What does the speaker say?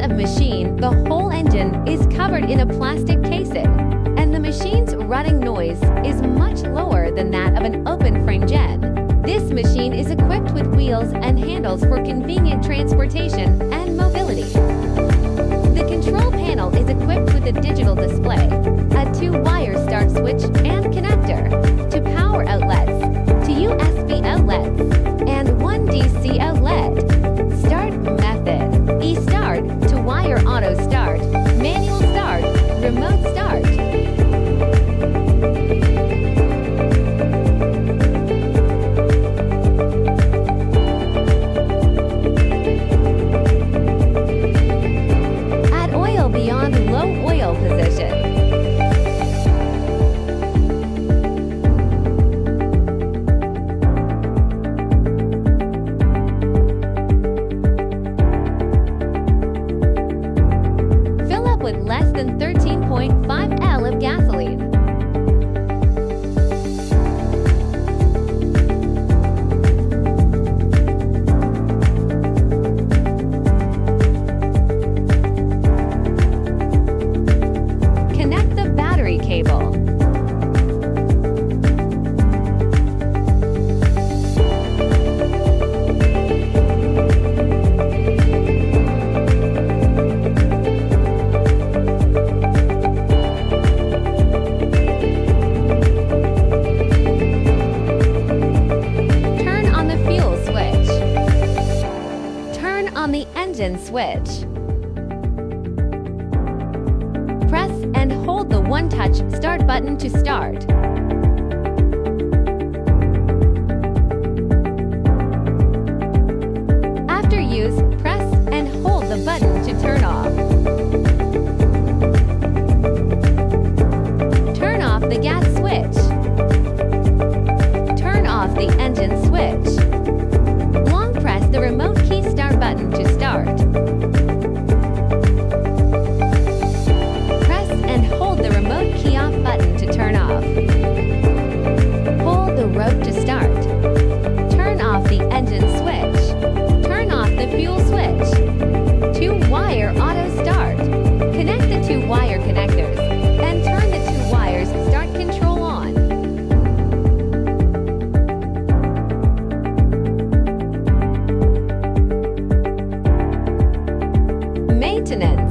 of machine, the whole engine is covered in a plastic casing, and the machine's running noise is much lower than that of an open-frame gen. This machine is equipped with wheels and handles for convenient transportation and mobility. The control panel is equipped with a digital display, a 2-wire start switch and connector, to power outlets, to USB outlets, and 1 DC outlet. Start method: E-start, to wire auto start, manual start, remote start. Add oil beyond low oil position. With less than 13.5 L of gasoline. Connect the battery cable. On the engine switch. Press and hold the one-touch start button to start. After use, press and hold the button to turn off. Turn off the gas switch. Turn off the engine switch. Long press the remote key start button to start. Press and hold the remote key off button to turn off. Hold the rope to start. Turn off the engine switch. Turn off the fuel switch. 2-wire auto start. Connect the 2-wire connectors and turn the 2 wires start control on. Maintenance.